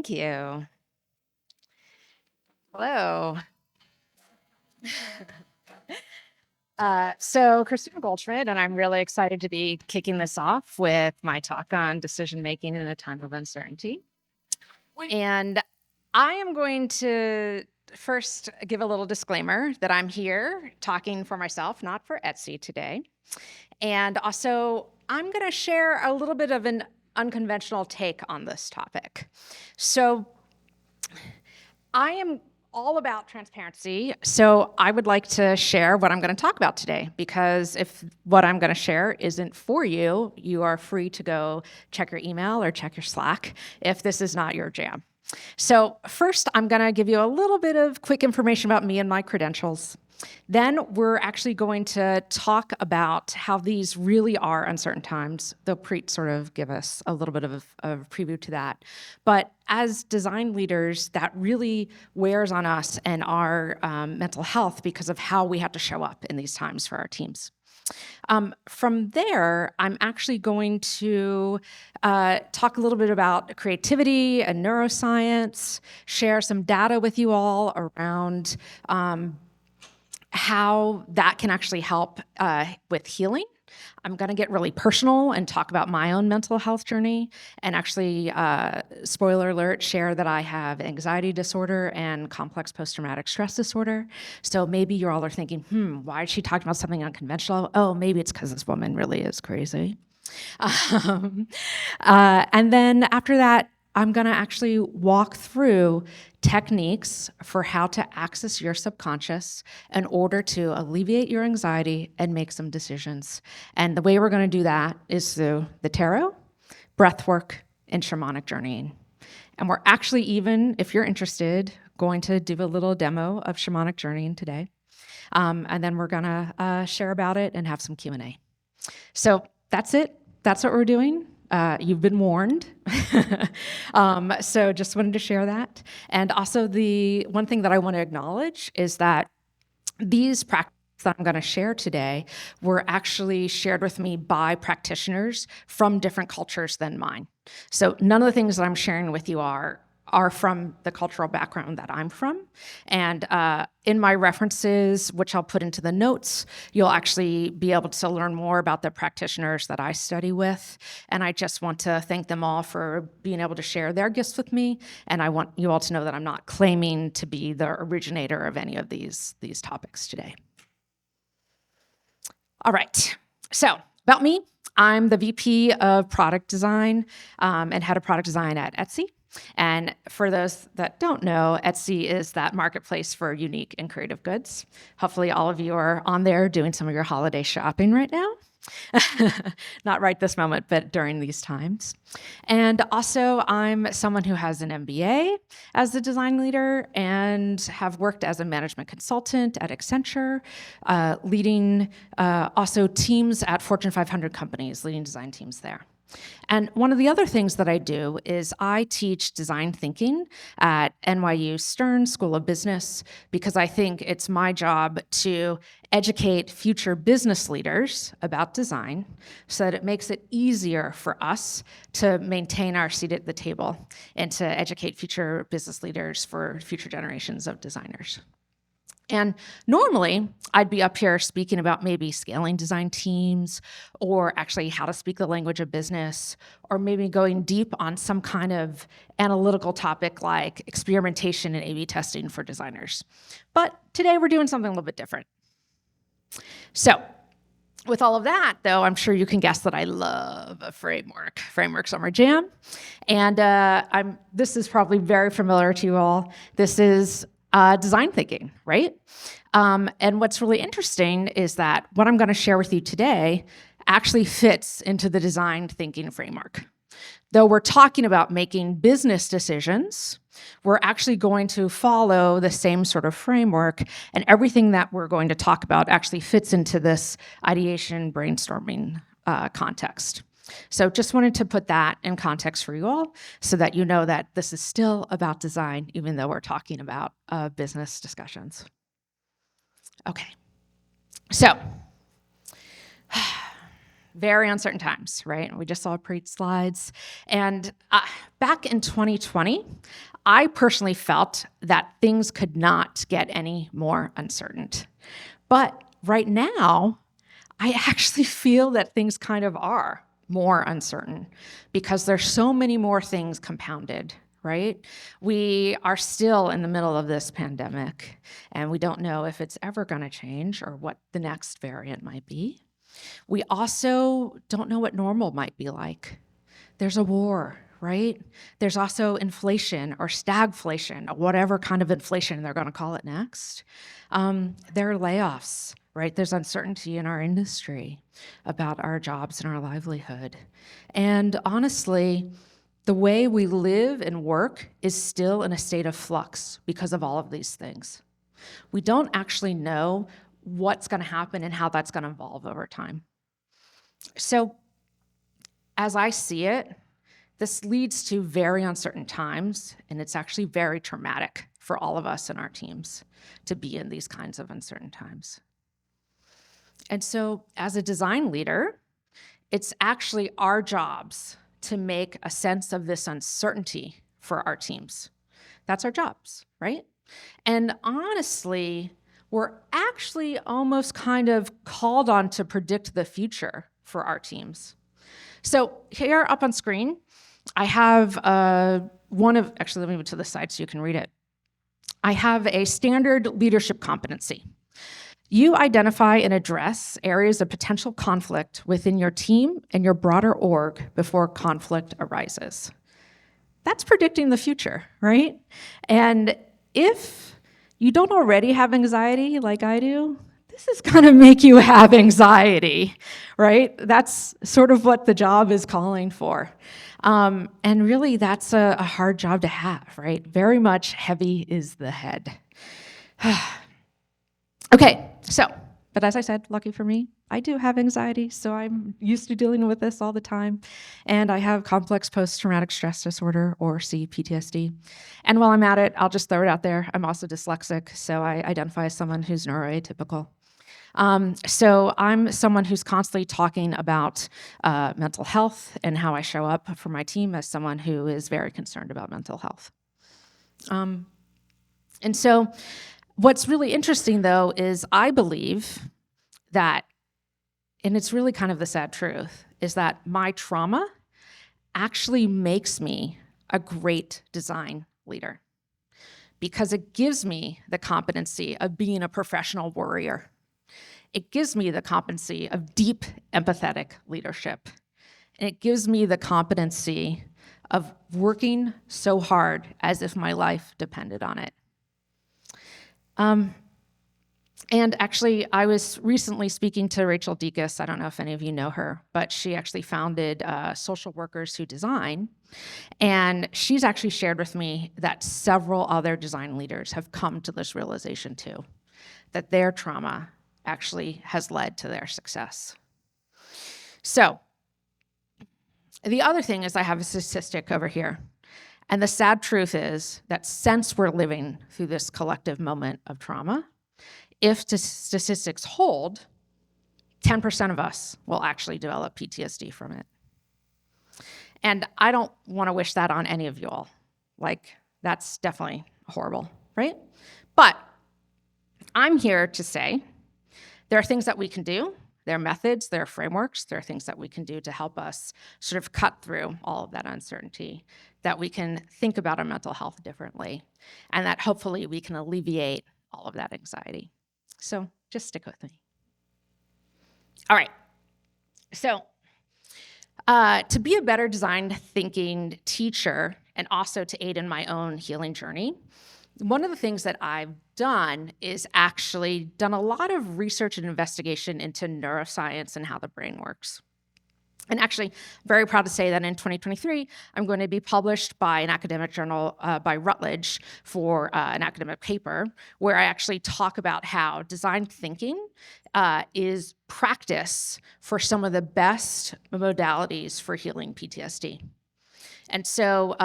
Thank you. Hello. So Christina Goldschmidt, and I'm really excited to be kicking this off with my talk on decision making in a time of uncertainty. And I am going to first give a little disclaimer that I'm here talking for myself, not for Etsy today. And also, I'm going to share a little bit of an unconventional take on this topic. So I am all about transparency, so I would like to share what I'm going to talk about today, because if what I'm going to share isn't for you, you are free to go check your email or check your Slack if this is not your jam. So first, I'm going to give you a little bit of quick information about me and my credentials. Then we're actually going to talk about how these really are uncertain times. The Preet sort of give us a little bit of a preview to that. But as design leaders, that really wears on us and our mental health because of how we have to show up in these times for our teams. From there, I'm actually going to talk a little bit about creativity and neuroscience, share some data with you all around how that can actually help with healing. I'm going to get really personal and talk about my own mental health journey, and actually, spoiler alert, share that I have anxiety disorder and complex post-traumatic stress disorder. So maybe you all are thinking, why is she talking about something unconventional? Oh, maybe it's because this woman really is crazy. And then after that, I'm going to actually walk through techniques for how to access your subconscious in order to alleviate your anxiety and make some decisions. And the way we're going to do that is through the tarot, breath work, and shamanic journeying. And we're actually even, if you're interested, going to do a little demo of shamanic journeying today. And then we're going to share about it and have some Q&A. So that's it. That's what we're doing. You've been warned. So just wanted to share that. And also the one thing that I want to acknowledge is that these practices that I'm going to share today were actually shared with me by practitioners from different cultures than mine. So none of the things that I'm sharing with you are from the cultural background that I'm from. And in my references, which I'll put into the notes, you'll actually be able to learn more about the practitioners that I study with. And I just want to thank them all for being able to share their gifts with me. And I want you all to know that I'm not claiming to be the originator of any of these topics today. All right, so about me, I'm the VP of product design and head of product design at Etsy. And for those that don't know, Etsy is that marketplace for unique and creative goods. Hopefully all of you are on there doing some of your holiday shopping right now. Not right this moment, but during these times. And also, I'm someone who has an MBA as a design leader and have worked as a management consultant at Accenture, leading also teams at Fortune 500 companies, leading design teams there. And one of the other things that I do is I teach design thinking at NYU Stern School of Business, because I think it's my job to educate future business leaders about design so that it makes it easier for us to maintain our seat at the table and to educate future business leaders for future generations of designers. And normally, I'd be up here speaking about maybe scaling design teams, or actually how to speak the language of business, or maybe going deep on some kind of analytical topic like experimentation and A/B testing for designers. But today we're doing something a little bit different. So with all of that, though, I'm sure you can guess that I love a framework. Frameworks are my jam. And this is probably very familiar to you all. This is design thinking, right? And what's really interesting is that what I'm going to share with you today actually fits into the design thinking framework. Though we're talking about making business decisions, we're actually going to follow the same sort of framework, and everything that we're going to talk about actually fits into this ideation brainstorming context. So just wanted to put that in context for you all so that you know that this is still about design, even though we're talking about business discussions. Okay, so very uncertain times, right? We just saw Preet's slides. And back in 2020, I personally felt that things could not get any more uncertain. But right now, I actually feel that things kind of are more uncertain because there's so many more things compounded, right? We are still in the middle of this pandemic, and we don't know if it's ever going to change or what the next variant might be. We also don't know what normal might be like. There's a war, right? There's also inflation or stagflation, or whatever kind of inflation they're going to call it next. There are layoffs, right? There's uncertainty in our industry about our jobs and our livelihood. And honestly, the way we live and work is still in a state of flux because of all of these things. We don't actually know what's going to happen and how that's going to evolve over time. So, as I see it, this leads to very uncertain times, and it's actually very traumatic for all of us and our teams to be in these kinds of uncertain times. And so, as a design leader, it's actually our jobs to make a sense of this uncertainty for our teams. That's our jobs, right? And honestly, we're actually almost kind of called on to predict the future for our teams. So here up on screen, I have actually let me move to the side so you can read it. I have a standard leadership competency. You identify and address areas of potential conflict within your team and your broader org before conflict arises. That's predicting the future, right? And if you don't already have anxiety like I do, this is gonna make you have anxiety, right? That's sort of what the job is calling for. And really, that's a hard job to have, right? Very much heavy is the head. Okay, but as I said, lucky for me, I do have anxiety, so I'm used to dealing with this all the time. And I have complex post-traumatic stress disorder, or CPTSD. And while I'm at it, I'll just throw it out there. I'm also dyslexic, so I identify as someone who's neuroatypical. So I'm someone who's constantly talking about mental health and how I show up for my team as someone who is very concerned about mental health. And so what's really interesting, though, is I believe that, and it's really kind of the sad truth, is that my trauma actually makes me a great design leader because it gives me the competency of being a professional warrior. It gives me the competency of deep empathetic leadership. And it gives me the competency of working so hard as if my life depended on it. And actually, I was recently speaking to Rachel Dekas. I don't know if any of you know her, but she actually founded Social Workers Who Design. And she's actually shared with me that several other design leaders have come to this realization too, that their trauma actually has led to their success. So the other thing is I have a statistic over here. And the sad truth is that since we're living through this collective moment of trauma, if the statistics hold, 10% of us will actually develop PTSD from it. And I don't want to wish that on any of you all. Like, that's definitely horrible, right? But I'm here to say there are things that we can do. There are methods, there are frameworks, there are things that we can do to help us sort of cut through all of that uncertainty, that we can think about our mental health differently, and that hopefully we can alleviate all of that anxiety. So just stick with me. All right. So to be a better design thinking teacher and also to aid in my own healing journey, one of the things that I've done is actually done a lot of research and investigation into neuroscience and how the brain works. And actually, very proud to say that in 2023, I'm going to be published by an academic journal by Routledge for an academic paper where I actually talk about how design thinking is practice for some of the best modalities for healing PTSD. And so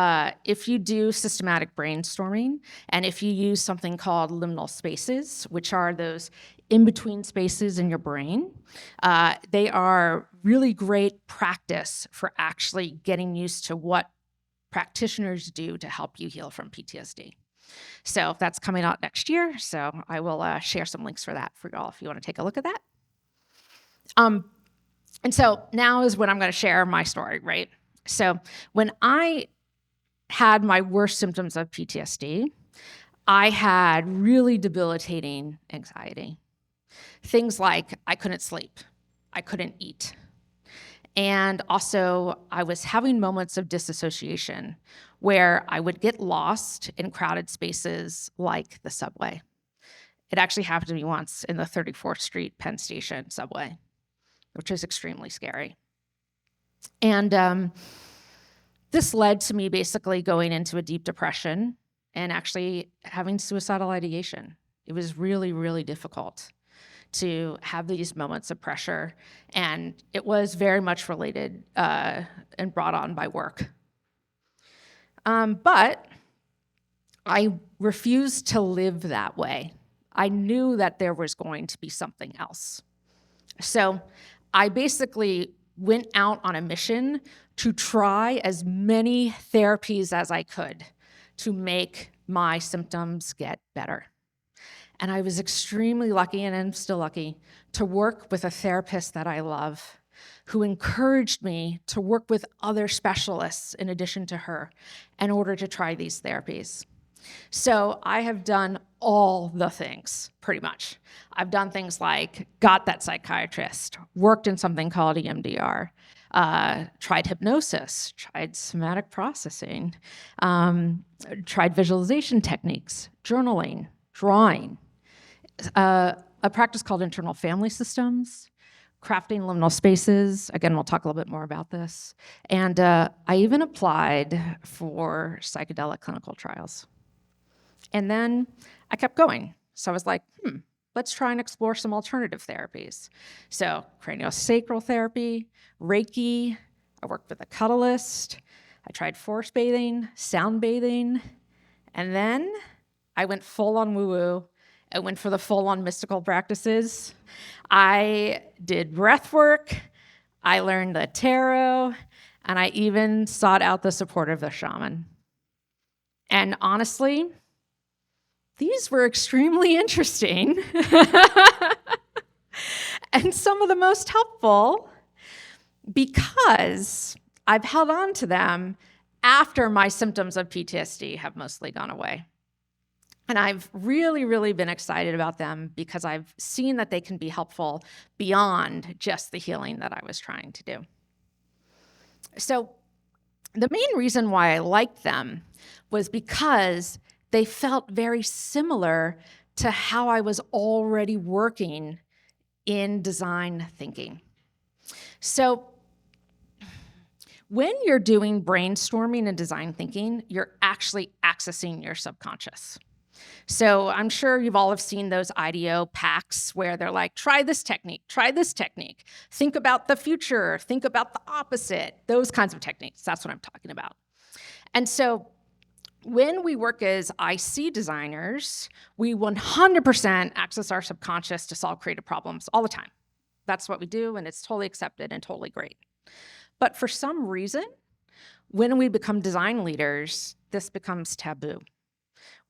if you do systematic brainstorming, and if you use something called liminal spaces, which are those in-between spaces in your brain, they are really great practice for actually getting used to what practitioners do to help you heal from PTSD. So that's coming out next year. So I will share some links for that for y'all if you want to take a look at that. And so now is when I'm going to share my story, right? So when I had my worst symptoms of PTSD, I had really debilitating anxiety. Things like I couldn't sleep, I couldn't eat. And also, I was having moments of disassociation where I would get lost in crowded spaces like the subway. It actually happened to me once in the 34th Street Penn Station subway, which is extremely scary. And this led to me basically going into a deep depression and actually having suicidal ideation. It was really, really difficult to have these moments of pressure, and it was very much related and brought on by work. But I refused to live that way. I knew that there was going to be something else. So I basically went out on a mission to try as many therapies as I could to make my symptoms get better. And I was extremely lucky, and I'm still lucky, to work with a therapist that I love, who encouraged me to work with other specialists in addition to her in order to try these therapies. So I have done all the things, pretty much. I've done things like got that psychiatrist, worked in something called EMDR, tried hypnosis, tried somatic processing, tried visualization techniques, journaling, drawing, a practice called internal family systems, crafting liminal spaces. Again, we'll talk a little bit more about this. And I even applied for psychedelic clinical trials. And then I kept going. So I was like, let's try and explore some alternative therapies. So craniosacral therapy, Reiki, I worked with a cuddlist, I tried force bathing, sound bathing, and then I went full on woo-woo. I went for the full-on mystical practices. I did breath work, I learned the tarot, and I even sought out the support of the shaman. And honestly, these were extremely interesting and some of the most helpful because I've held on to them after my symptoms of PTSD have mostly gone away. And I've really, really been excited about them because I've seen that they can be helpful beyond just the healing that I was trying to do. So the main reason why I liked them was because they felt very similar to how I was already working in design thinking. So when you're doing brainstorming and design thinking, you're actually accessing your subconscious. So I'm sure you've all have seen those IDEO packs where they're like, try this technique, think about the future, think about the opposite, those kinds of techniques. That's what I'm talking about. And so when we work as IC designers, we 100% access our subconscious to solve creative problems all the time. That's what we do, and it's totally accepted and totally great. But for some reason, when we become design leaders, this becomes taboo.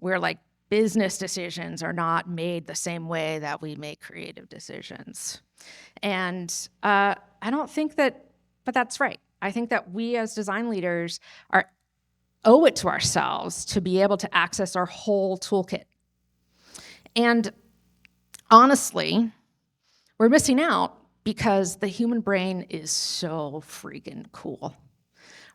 We're like, business decisions are not made the same way that we make creative decisions. And I don't think that, but that's right. I think that we as design leaders owe it to ourselves to be able to access our whole toolkit. And honestly, we're missing out because the human brain is so freaking cool,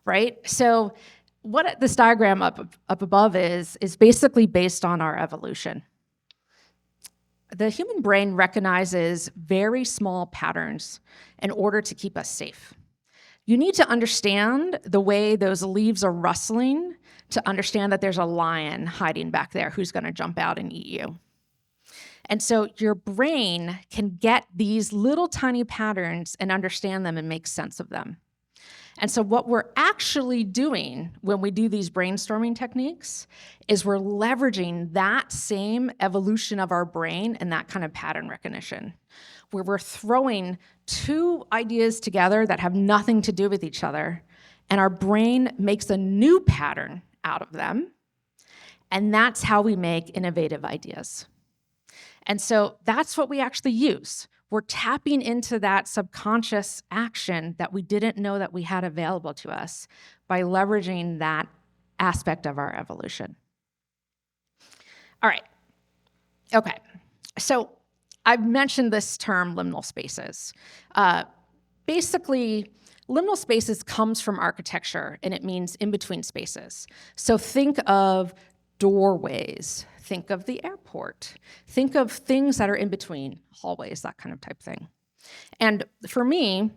right? So what this diagram up above is basically based on our evolution. The human brain recognizes very small patterns in order to keep us safe. You need to understand the way those leaves are rustling to understand that there's a lion hiding back there who's going to jump out and eat you. And so your brain can get these little tiny patterns and understand them and make sense of them. And so what we're actually doing when we do these brainstorming techniques is we're leveraging that same evolution of our brain and that kind of pattern recognition, where we're throwing two ideas together that have nothing to do with each other, and our brain makes a new pattern out of them, and that's how we make innovative ideas. And so that's what we actually use. We're tapping into that subconscious action that we didn't know that we had available to us by leveraging that aspect of our evolution. All right. Okay. So I've mentioned this term liminal spaces. Basically, liminal spaces comes from architecture, and it means in-between spaces. So think of doorways, think of the airport, think of things that are in between, hallways, that kind of type thing. And for me,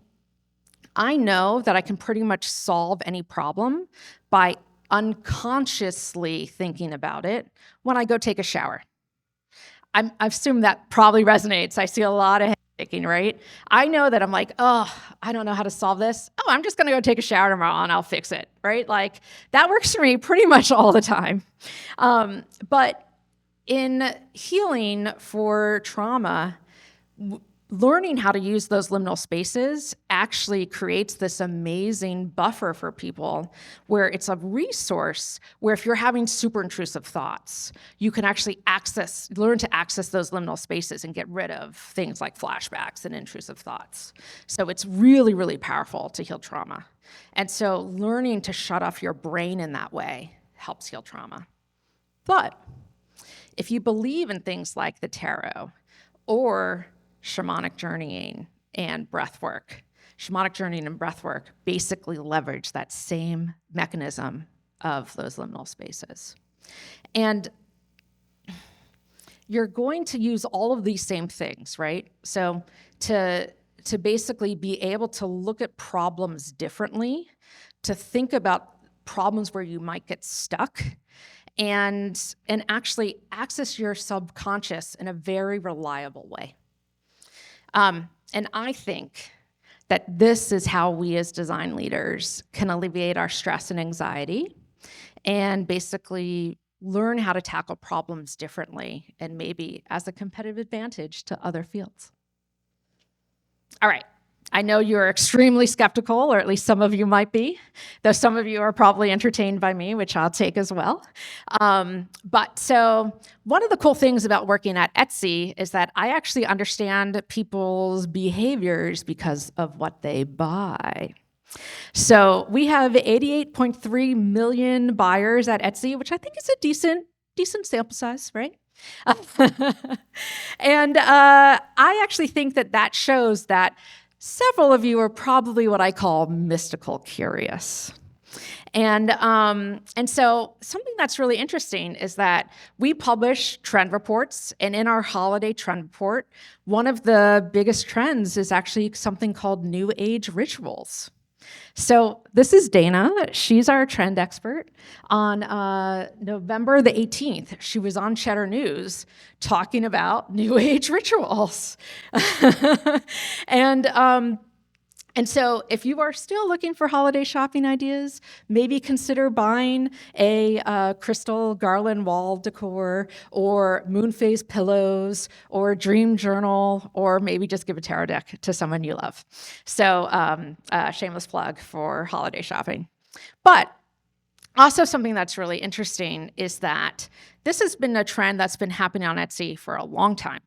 I know that I can pretty much solve any problem by unconsciously thinking about it when I go take a shower. I assume that probably resonates. I see a lot of head shaking, right? I know that I'm like, oh, I don't know how to solve this. Oh, I'm just gonna go take a shower tomorrow and I'll fix it, right? Like, that works for me pretty much all the time. But in healing for trauma, learning how to use those liminal spaces actually creates this amazing buffer for people, where it's a resource where if you're having super intrusive thoughts, you can actually learn to access those liminal spaces and get rid of things like flashbacks and intrusive thoughts. So it's really, really powerful to heal trauma. And so learning to shut off your brain in that way helps heal trauma. But if you believe in things like the tarot or shamanic journeying and breath work, shamanic journeying and breath work basically leverage that same mechanism of those liminal spaces. And you're going to use all of these same things, right? So to basically be able to look at problems differently, to think about problems where you might get stuck, and actually access your subconscious in a very reliable way. And I think that this is how we as design leaders can alleviate our stress and anxiety and basically learn how to tackle problems differently and maybe as a competitive advantage to other fields. All right. I know you're extremely skeptical, or at least some of you might be, though some of you are probably entertained by me, which I'll take as well. But so one of the cool things about working at Etsy is that I actually understand people's behaviors because of what they buy. So we have 88.3 million buyers at Etsy, which I think is a decent sample size, right? And I actually think that shows that several of you are probably what I call mystical curious. And so something that's really interesting is that we publish trend reports, and in our holiday trend report, one of the biggest trends is actually something called New Age rituals. So this is Dana. She's our trend expert. On November the 18th, she was on Cheddar News talking about New Age rituals. And so if you are still looking for holiday shopping ideas, maybe consider buying a crystal garland wall decor, or moon phase pillows, or dream journal, or maybe just give a tarot deck to someone you love. So shameless plug for holiday shopping. But also something that's really interesting is that this has been a trend that's been happening on Etsy for a long time.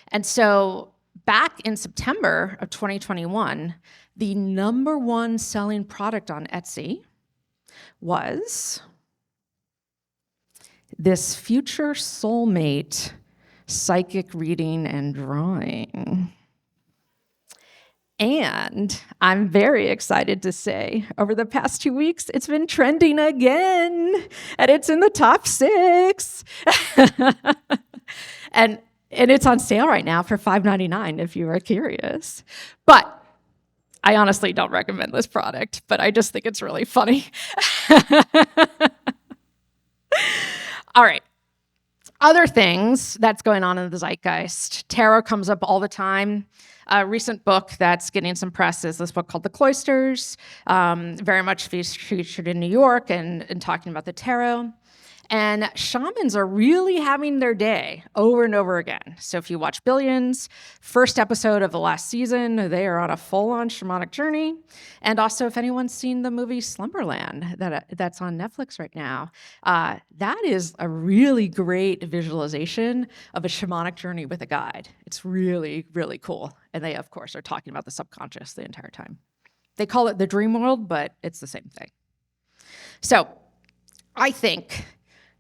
And so back in September of 2021, the #1 selling product on Etsy was this future soulmate psychic reading and drawing. And I'm very excited to say, over the past 2 weeks, it's been trending again, and it's in the top 6. And it's on sale right now for $5.99 if you are curious. But I honestly don't recommend this product, but I just think it's really funny. All right. Other things that's going on in the zeitgeist. Tarot comes up all the time. A recent book that's getting some press is this book called The Cloisters, very much featured in New York and talking about the tarot. And shamans are really having their day over and over again. So if you watch Billions, first episode of the last season, they are on a full-on shamanic journey. And also, if anyone's seen the movie Slumberland that's on Netflix right now, that is a really great visualization of a shamanic journey with a guide. It's really, really cool. And they, of course, are talking about the subconscious the entire time. They call it the dream world, but it's the same thing. So I think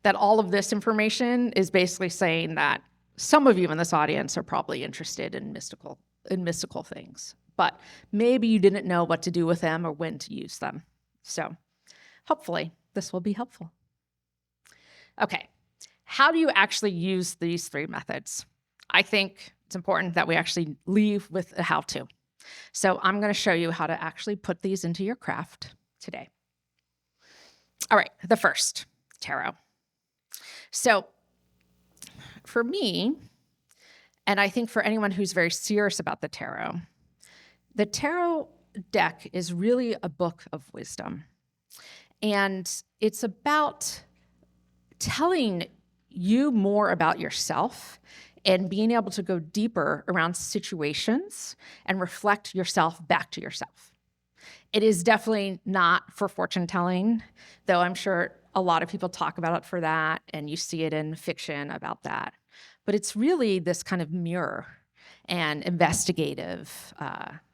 that all of this information is basically saying that some of you in this audience are probably interested in mystical things, but maybe you didn't know what to do with them or when to use them. So hopefully this will be helpful. Okay, how do you actually use these 3 methods? I think it's important that we actually leave with a how-to. So I'm going to show you how to actually put these into your craft today. All right, the first, tarot. So for me, and I think for anyone who's very serious about the tarot deck is really a book of wisdom. And it's about telling you more about yourself and being able to go deeper around situations and reflect yourself back to yourself. It is definitely not for fortune telling, though I'm sure a lot of people talk about it for that, and you see it in fiction about that. But it's really this kind of mirror and investigative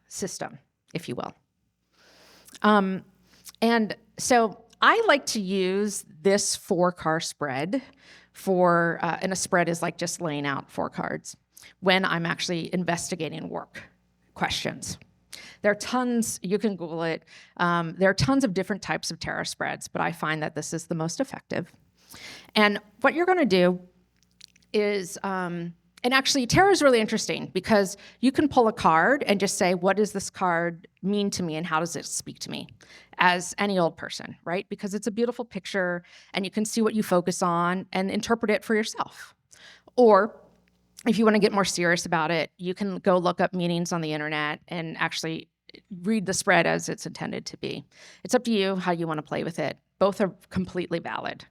system, if you will. And so I like to use this 4-card spread for, and a spread is like just laying out 4 cards, when I'm actually investigating work questions. There are tons, you can Google it. There are tons of different types of tarot spreads, but I find that this is the most effective. And what you're going to do is, and actually tarot is really interesting because you can pull a card and just say, what does this card mean to me and how does it speak to me as any old person, right? Because it's a beautiful picture and you can see what you focus on and interpret it for yourself. Or if you want to get more serious about it, you can go look up meanings on the internet and actually read the spread as it's intended to be. It's up to you how you want to play with it. Both are completely valid.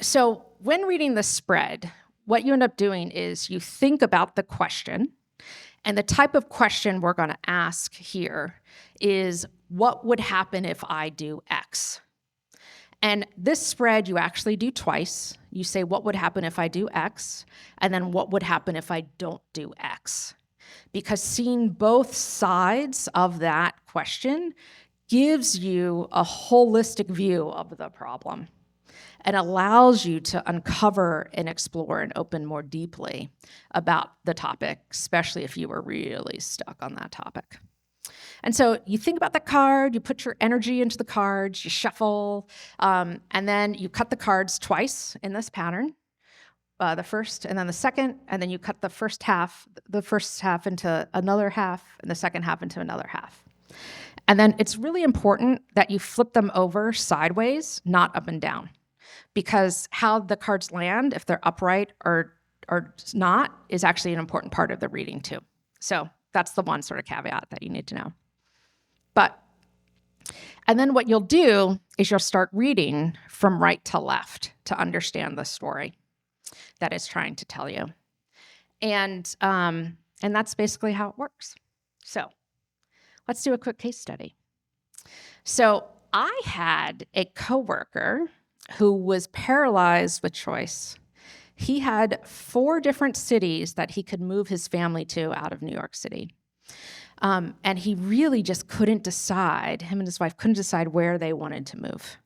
So when reading the spread, what you end up doing is you think about the question, and the type of question we're going to ask here is, what would happen if I do X? And this spread you actually do twice. You say, what would happen if I do X? And then what would happen if I don't do X? Because seeing both sides of that question gives you a holistic view of the problem and allows you to uncover and explore and open more deeply about the topic, especially if you were really stuck on that topic. And so you think about the card, you put your energy into the cards, you shuffle, and then you cut the cards twice in this pattern, the first and then the second, and then you cut the first half into another half and the second half into another half. And then it's really important that you flip them over sideways, not up and down, because how the cards land, if they're upright or not, is actually an important part of the reading too. So that's the one sort of caveat that you need to know. And then what you'll do is you'll start reading from right to left to understand the story that it's trying to tell you. And that's basically how it works. So let's do a quick case study. So I had a coworker who was paralyzed with choice. He had 4 different cities that he could move his family to out of New York City. And he really just couldn't decide, him and his wife couldn't decide where they wanted to move.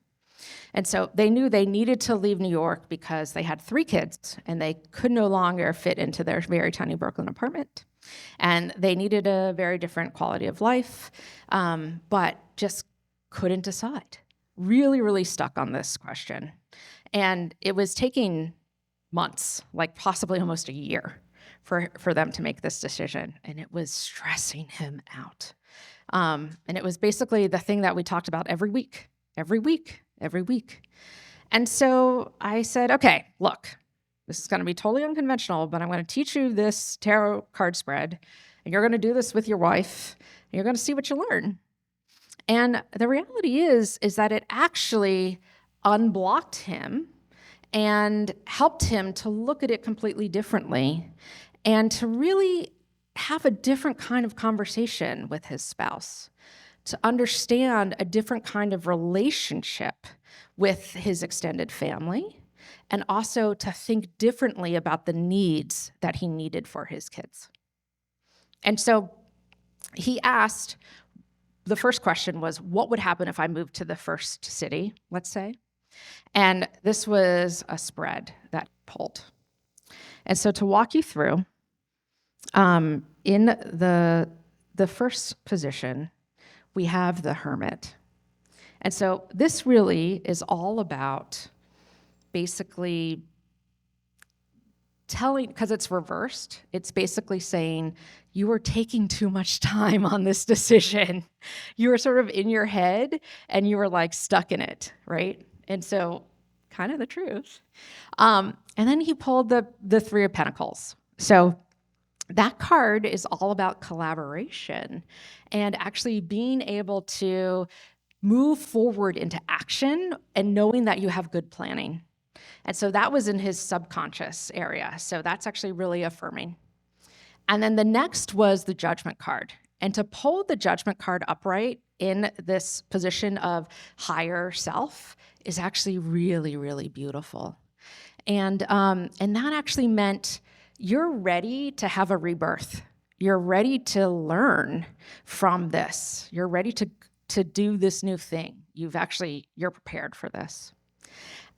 And so they knew they needed to leave New York because they had 3 kids and they could no longer fit into their very tiny Brooklyn apartment. And they needed a very different quality of life, but just couldn't decide. Really, really stuck on this question. And it was taking months, like possibly almost a year, for them to make this decision. And it was stressing him out. And it was basically the thing that we talked about every week. And so I said, okay, look, This is going to be totally unconventional, but I'm going to teach you this tarot card spread, and you're going to do this with your wife, and you're going to see what you learn. And the reality is that it actually unblocked him and helped him to look at it completely differently and to really have a different kind of conversation with his spouse, to understand a different kind of relationship with his extended family, and also to think differently about the needs that he needed for his kids. And so he asked, the first question was, what would happen if I moved to the first city, let's say? And this was a spread that pulled. And so to walk you through, in the first position, we have the Hermit. And so this really is all about basically telling, because it's reversed, it's basically saying, you are taking too much time on this decision. You were sort of in your head and you were like stuck in it, right? And so kind of the truth. And then he pulled the Three of Pentacles. So that card is all about collaboration and actually being able to move forward into action and knowing that you have good planning. And so that was in his subconscious area. So that's actually really affirming. And then the next was the Judgment card. And to pull the Judgment card upright in this position of higher self is actually really, really beautiful. And that actually meant you're ready to have a rebirth. You're ready to learn from this. You're ready to do this new thing. You're prepared for this.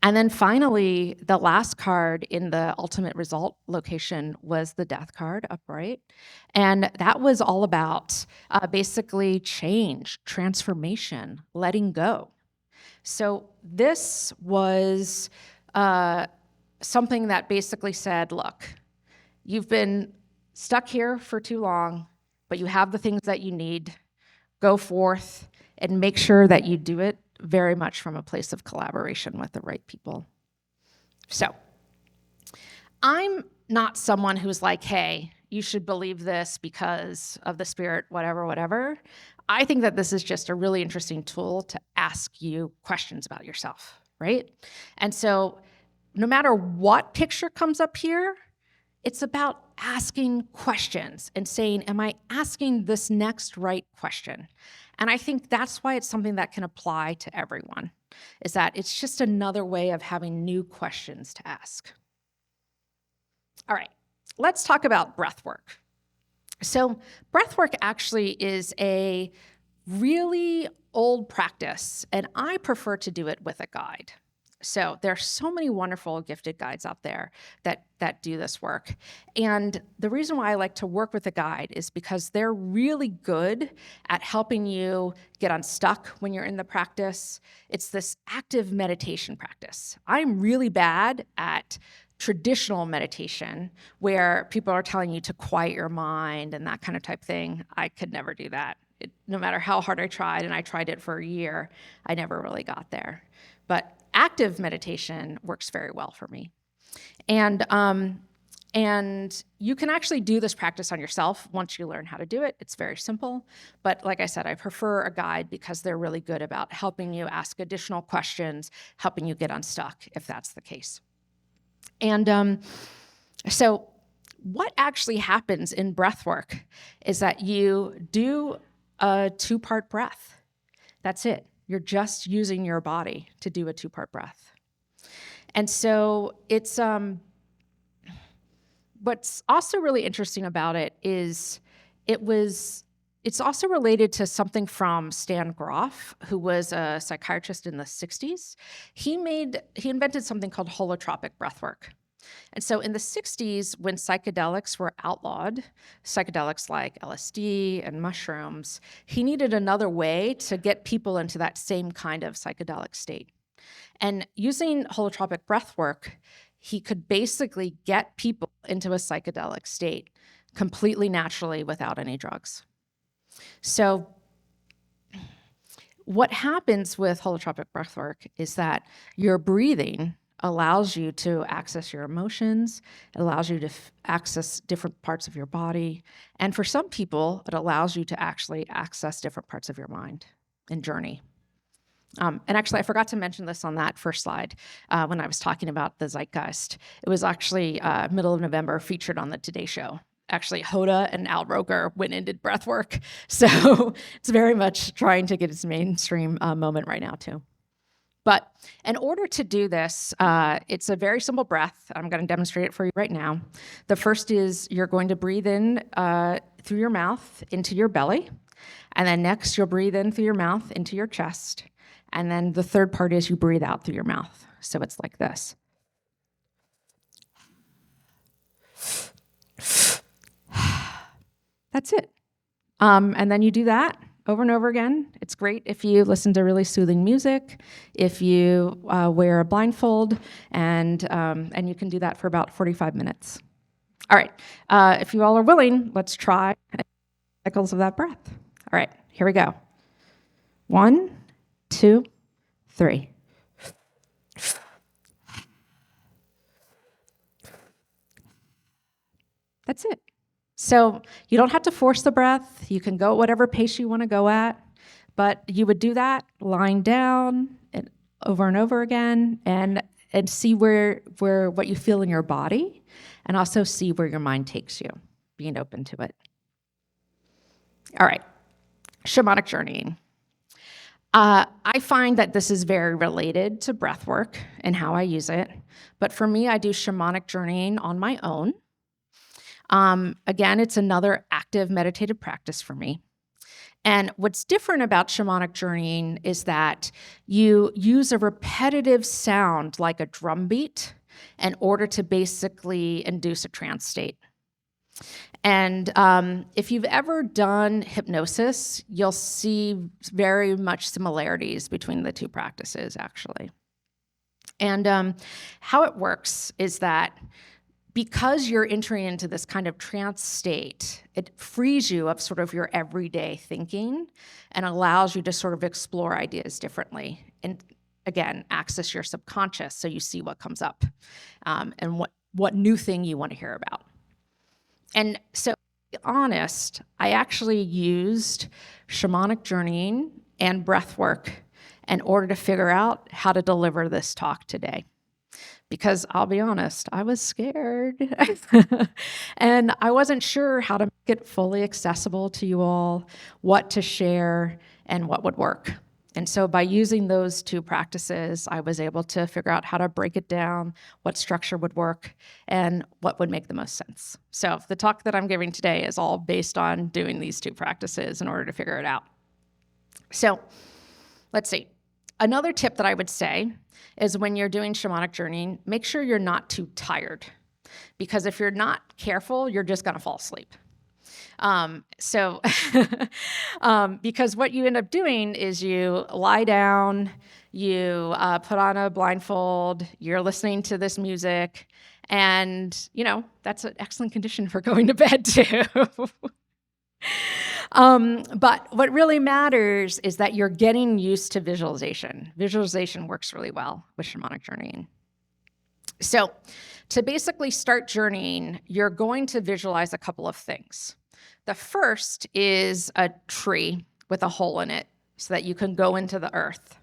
And then finally, the last card in the ultimate result location was the Death card upright. And that was all about basically change, transformation, letting go. So this was something that basically said, look, you've been stuck here for too long, but you have the things that you need. Go forth and make sure that you do it very much from a place of collaboration with the right people. So I'm not someone who's like, hey, you should believe this because of the spirit, whatever. I think that this is just a really interesting tool to ask you questions about yourself, right? And so no matter what picture comes up here, it's about asking questions and saying, am I asking this next right question? And I think that's why it's something that can apply to everyone, is that it's just another way of having new questions to ask. All right, let's talk about breath work. So breath work actually is a really old practice, and I prefer to do it with a guide. So there are so many wonderful gifted guides out there that do this work. And the reason why I like to work with a guide is because they're really good at helping you get unstuck when you're in the practice. It's this active meditation practice. I'm really bad at traditional meditation where people are telling you to quiet your mind and that kind of type thing. I could never do that. No matter how hard I tried, and I tried it for a year, I never really got there. But active meditation works very well for me. And you can actually do this practice on yourself once you learn how to do it. It's very simple. But like I said, I prefer a guide because they're really good about helping you ask additional questions, helping you get unstuck if that's the case. And so what actually happens in breath work is that you do a 2-part breath. That's it. You're just using your body to do a 2-part breath. And so it's what's also really interesting about it is it's also related to something from Stan Grof, who was a psychiatrist in the 60s. He invented something called holotropic breathwork. And so in the 60s, when psychedelics were outlawed, psychedelics like LSD and mushrooms, he needed another way to get people into that same kind of psychedelic state. And using holotropic breathwork, he could basically get people into a psychedelic state completely naturally without any drugs. So what happens with holotropic breathwork is that you're breathing allows you to access your emotions. It allows you to access different parts of your body. And for some people, it allows you to actually access different parts of your mind and journey. And actually, I forgot to mention this on that first slide when I was talking about the zeitgeist. It was actually middle of November, featured on the Today Show. Actually, Hoda and Al Roker went and did breath work. So it's very much trying to get its mainstream moment right now, too. But in order to do this, it's a very simple breath. I'm going to demonstrate it for you right now. The first is you're going to breathe in through your mouth into your belly. And then next, you'll breathe in through your mouth into your chest. And then the third part is you breathe out through your mouth. So it's like this. That's it. And then you do that over and over again. It's great if you listen to really soothing music, if you wear a blindfold, and you can do that for about 45 minutes. All right, if you all are willing, let's try cycles of that breath. All right, here we go. 1, 2, 3. That's it. So you don't have to force the breath. You can go at whatever pace you want to go at, but you would do that lying down and over again, and see where what you feel in your body, and also see where your mind takes you, being open to it. All right, shamanic journeying. I find that this is very related to breath work and how I use it, but for me, I do shamanic journeying on my own. Again, it's another active meditative practice for me. And what's different about shamanic journeying is that you use a repetitive sound like a drum beat in order to basically induce a trance state. And if you've ever done hypnosis, you'll see very much similarities between the two practices, actually. And how it works is that because you're entering into this kind of trance state, it frees you of sort of your everyday thinking and allows you to sort of explore ideas differently. And again, access your subconscious so you see what comes up and what new thing you want to hear about. And so, to be honest, I actually used shamanic journeying and breath work in order to figure out how to deliver this talk today. Because I'll be honest, I was scared and I wasn't sure how to make it fully accessible to you all, what to share, and what would work. And so by using those two practices, I was able to figure out how to break it down, what structure would work, and what would make the most sense. So the talk that I'm giving today is all based on doing these two practices in order to figure it out. So let's see. Another tip that I would say is when you're doing shamanic journeying, make sure you're not too tired, because if you're not careful, you're just gonna fall asleep. Because what you end up doing is you lie down, you put on a blindfold, you're listening to this music, and that's an excellent condition for going to bed too. But what really matters is that you're getting used to visualization. Visualization works really well with shamanic journeying. So to basically start journeying, you're going to visualize a couple of things. The first is a tree with a hole in it so that you can go into the earth.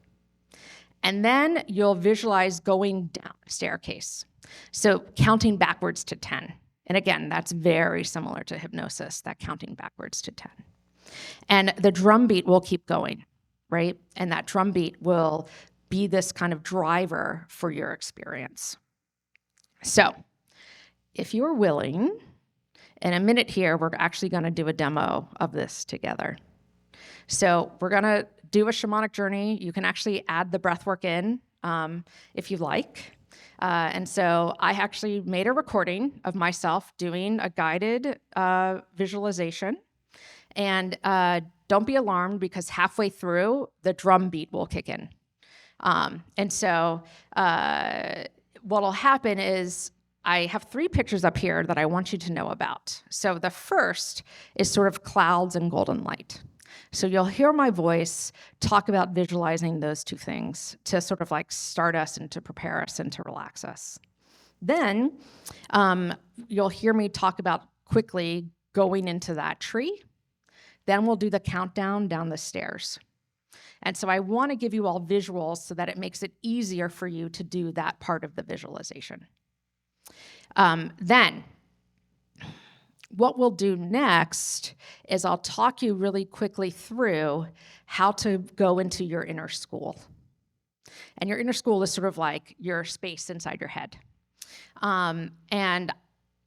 And then you'll visualize going down a staircase. So counting backwards to 10. And again, that's very similar to hypnosis, that counting backwards to 10. And the drum beat will keep going, right? And that drum beat will be this kind of driver for your experience. So if you're willing, in a minute here, we're actually going to do a demo of this together. So we're going to do a shamanic journey. You can actually add the breath work in if you like. And so I actually made a recording of myself doing a guided visualization. And don't be alarmed, because halfway through, the drum beat will kick in. And so what'll happen is I have 3 pictures up here that I want you to know about. So the first is sort of clouds and golden light. So you'll hear my voice talk about visualizing those two things to sort of like start us and to prepare us and to relax us. Then you'll hear me talk about quickly going into that tree. Then we'll do the countdown down the stairs. And so I want to give you all visuals so that it makes it easier for you to do that part of the visualization. Then what we'll do next is I'll talk you really quickly through how to go into your inner school. And your inner school is sort of like your space inside your head.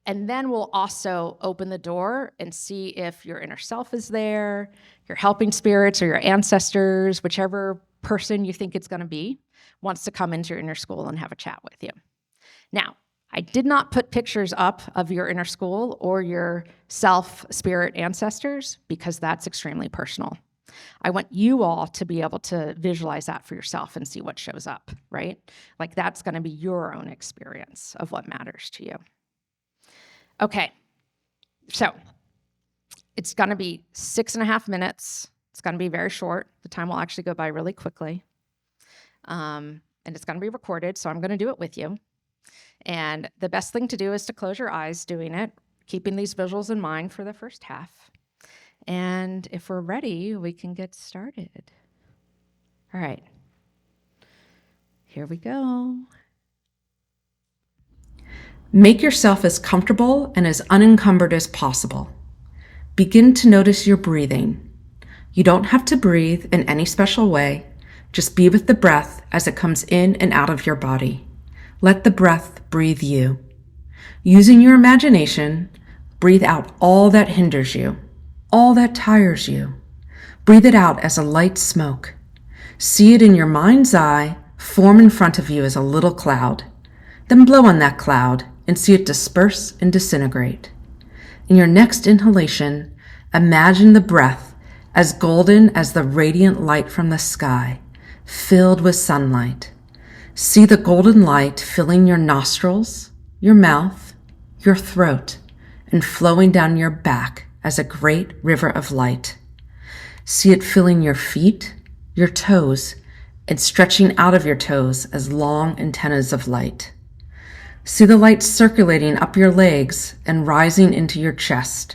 And then we'll also open the door and see if your inner self is there, your helping spirits or your ancestors, whichever person you think it's going to be, wants to come into your inner school and have a chat with you. Now, I did not put pictures up of your inner school or your self, spirit, ancestors because that's extremely personal. I want you all to be able to visualize that for yourself and see what shows up, right? Like that's going to be your own experience of what matters to you. Okay, so it's going to be 6.5 minutes. It's going to be very short. The time will actually go by really quickly. And it's going to be recorded, so I'm going to do it with you. And the best thing to do is to close your eyes doing it, keeping these visuals in mind for the first half. And if we're ready, we can get started. All right, here we go. Make yourself as comfortable and as unencumbered as possible. Begin to notice your breathing. You don't have to breathe in any special way. Just be with the breath as it comes in and out of your body. Let the breath breathe you. Using your imagination, breathe out all that hinders you, all that tires you. Breathe it out as a light smoke. See it in your mind's eye, form in front of you as a little cloud. Then blow on that cloud and see it disperse and disintegrate. In your next inhalation, imagine the breath as golden as the radiant light from the sky, filled with sunlight. See the golden light filling your nostrils, your mouth, your throat, and flowing down your back as a great river of light. See it filling your feet, your toes, and stretching out of your toes as long antennas of light. See the light circulating up your legs and rising into your chest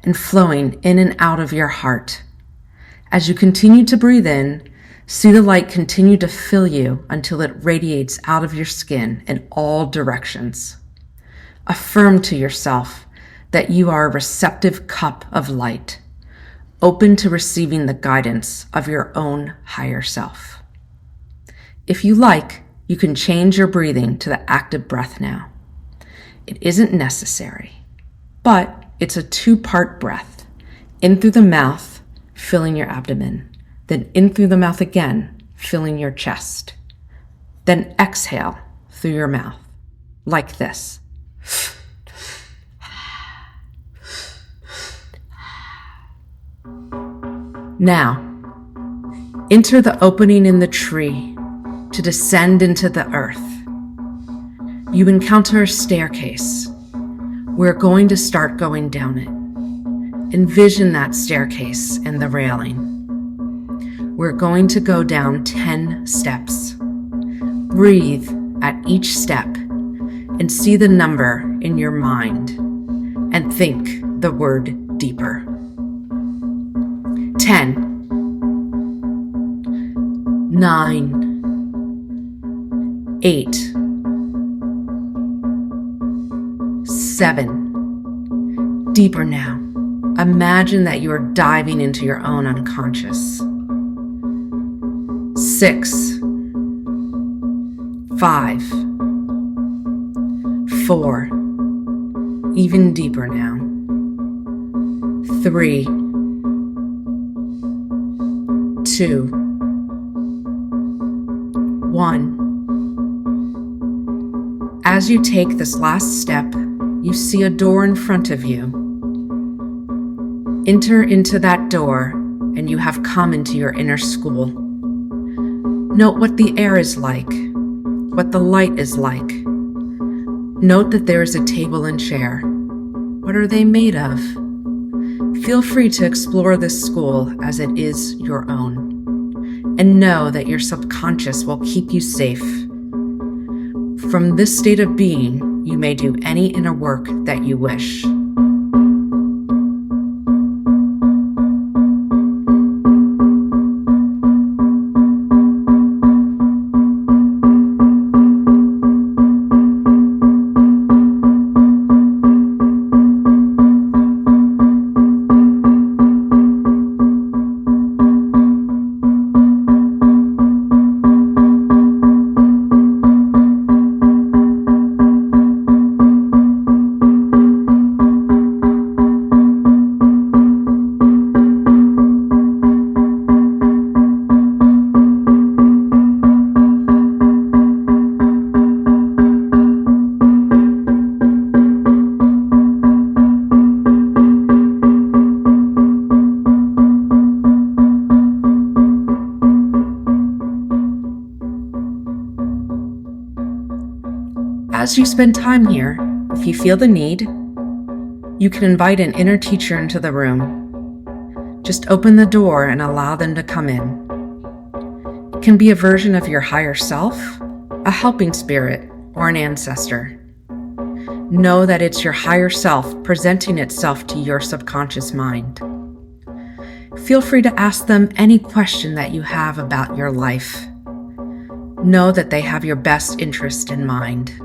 and flowing in and out of your heart. As you continue to breathe in, see the light continue to fill you until it radiates out of your skin in all directions. Affirm to yourself that you are a receptive cup of light, open to receiving the guidance of your own higher self. If you like, you can change your breathing to the active breath now. It isn't necessary, but it's a 2-part breath. In through the mouth, filling your abdomen. Then in through the mouth again, filling your chest. Then exhale through your mouth, like this. Now, enter the opening in the tree to descend into the earth. You encounter a staircase. We're going to start going down it. Envision that staircase and the railing. We're going to go down 10 steps. Breathe at each step and see the number in your mind and think the word deeper. 10, 9, 8, 7. Deeper now. Imagine that you are diving into your own unconscious. 6, 5, 4. Even deeper now. 3, 2, 1. As you take this last step, you see a door in front of you. Enter into that door, and you have come into your inner school. Note what the air is like, what the light is like. Note that there is a table and chair. What are they made of? Feel free to explore this school as it is your own, and know that your subconscious will keep you safe. From this state of being, you may do any inner work that you wish. As you spend time here, if you feel the need, you can invite an inner teacher into the room. Just open the door and allow them to come in. It can be a version of your higher self, a helping spirit, or an ancestor. Know that it's your higher self presenting itself to your subconscious mind. Feel free to ask them any question that you have about your life. Know that they have your best interest in mind.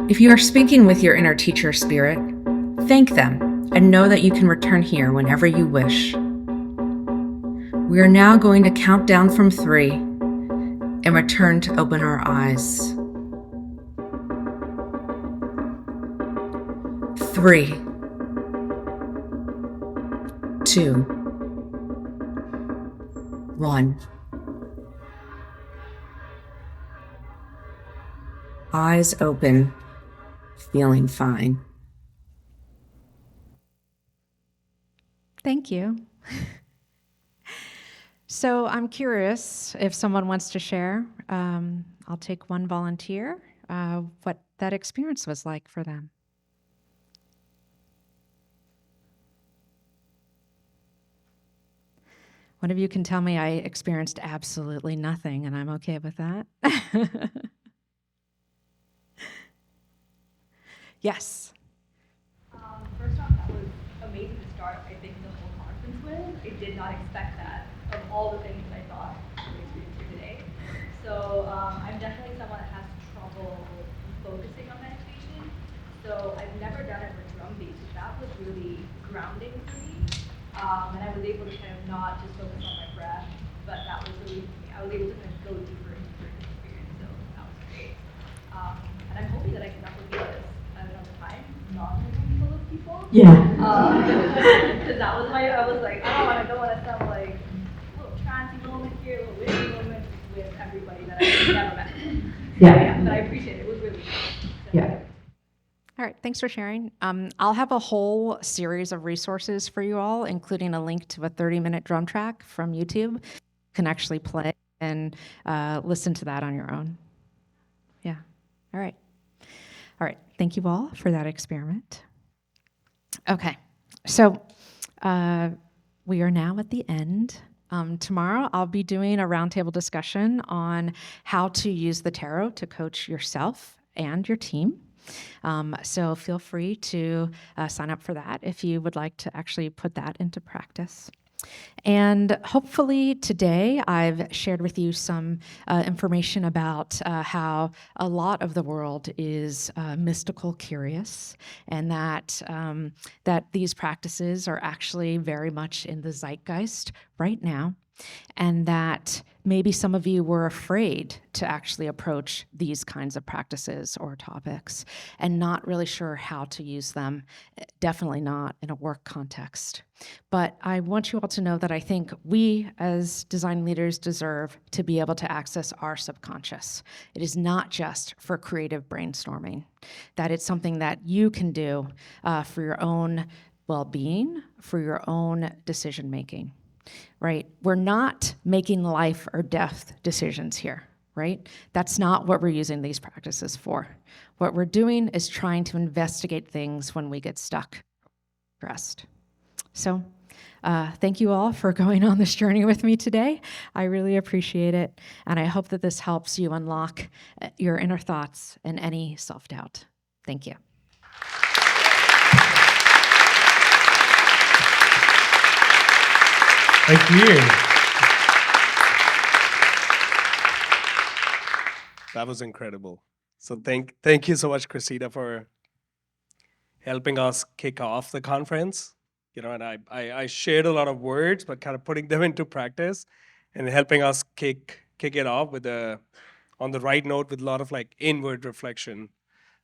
If you are speaking with your inner teacher spirit, thank them and know that you can return here whenever you wish. We are now going to count down from 3 and return to open our eyes. 3, 2, 1. Eyes open, feeling fine. Thank you. So I'm curious if someone wants to share. I'll take one volunteer, what that experience was like for them. One of you can tell me I experienced absolutely nothing, and I'm okay with that. Yes. First off, that was amazing to start, I think, the whole conference with. I did not expect that of all the things I thought I would experience here today. So I'm definitely someone that has trouble focusing on meditation. So I've never done it with drum beats. So that was really grounding for me. And I was able to kind of not just focus on my breath, but that was really, I was able to kind of go deeper and deeper into the experience. So that was great. And I'm hoping that I can replicate this another time, not in a room full of people. Yeah. Because that was I was like, I don't want to sound like a little trancy moment here, a little witty moment with everybody that I've never met. Yeah. But I appreciate it. It was really good. So, Yeah. All right, thanks for sharing. I'll have a whole series of resources for you all, including a link to a 30-minute drum track from YouTube. You can actually play and listen to that on your own. Yeah, all right. All right, thank you all for that experiment. Okay, so we are now at the end. Tomorrow, I'll be doing a roundtable discussion on how to use the tarot to coach yourself and your team. So feel free to sign up for that if you would like to actually put that into practice. And hopefully today I've shared with you some information about how a lot of the world is mystical curious, and that these practices are actually very much in the zeitgeist right now, and that maybe some of you were afraid to actually approach these kinds of practices or topics and not really sure how to use them, definitely not in a work context. But I want you all to know that I think we as design leaders deserve to be able to access our subconscious. It is not just for creative brainstorming, that it's something that you can do for your own well-being, for your own decision-making. Right? We're not making life or death decisions here, right? That's not what we're using these practices for. What we're doing is trying to investigate things when we get stuck, stressed. So thank you all for going on this journey with me today. I really appreciate it. And I hope that this helps you unlock your inner thoughts and any self-doubt. Thank you. Thank you. That was incredible. So thank you so much, Christina, for helping us kick off the conference. And I shared a lot of words, but kind of putting them into practice and helping us kick it off on the right note with a lot of inward reflection.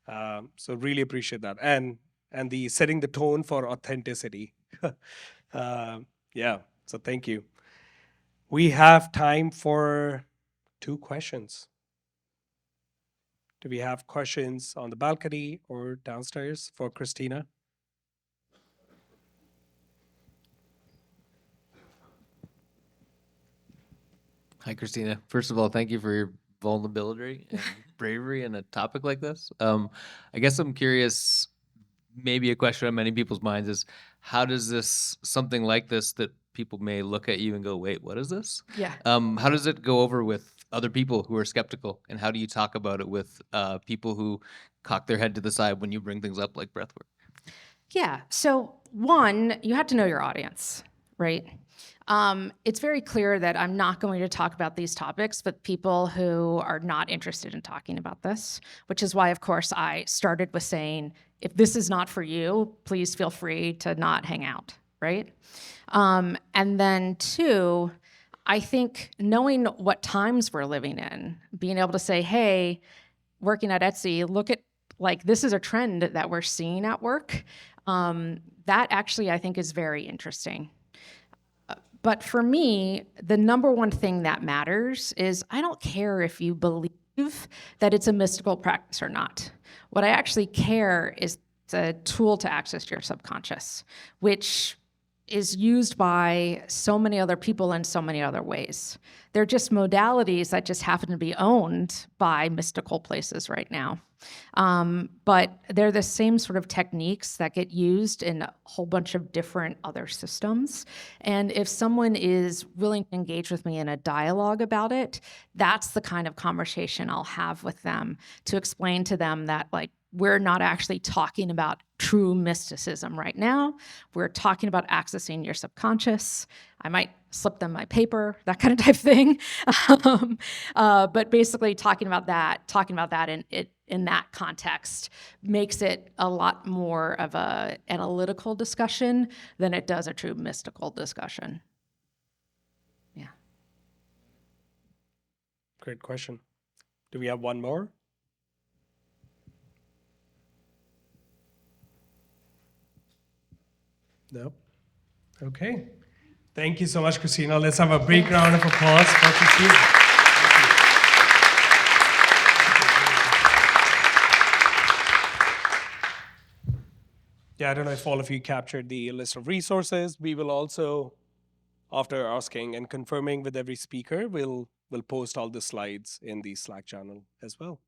So really appreciate that. And the setting the tone for authenticity. Yeah. So thank you. We have time for 2 questions. Do we have questions on the balcony or downstairs for Christina? Hi, Christina. First of all, thank you for your vulnerability and bravery in a topic like this. I guess I'm curious, maybe a question on many people's minds is, how does something like this that people may look at you and go, wait, what is this? Yeah. How does it go over with other people who are skeptical? And how do you talk about it with people who cock their head to the side when you bring things up like breathwork? Yeah. So one, you have to know your audience, right? It's very clear that I'm not going to talk about these topics with people who are not interested in talking about this, which is why, of course, I started with saying, if this is not for you, please feel free to not hang out, right? And then 2, I think knowing what times we're living in, being able to say, hey, working at Etsy, look at, this is a trend that we're seeing at work. That actually, I think, is very interesting. But for me, the number one thing that matters is I don't care if you believe that it's a mystical practice or not. What I actually care is it's a tool to access your subconscious, which is used by so many other people in so many other ways. They're just modalities that just happen to be owned by mystical places right now. But they're the same sort of techniques that get used in a whole bunch of different other systems. And if someone is willing to engage with me in a dialogue about it, that's the kind of conversation I'll have with them to explain to them that we're not actually talking about true mysticism right now. We're talking about accessing your subconscious. I might slip them my paper, that kind of type thing. But basically talking about that in that context makes it a lot more of a analytical discussion than it does a true mystical discussion. Yeah. Great question. Do we have one more? No? Okay. Thank you so much, Christina. Let's have a big round of applause for Christina. Yeah, I don't know if all of you captured the list of resources. We will also, after asking and confirming with every speaker, we'll post all the slides in the Slack channel as well.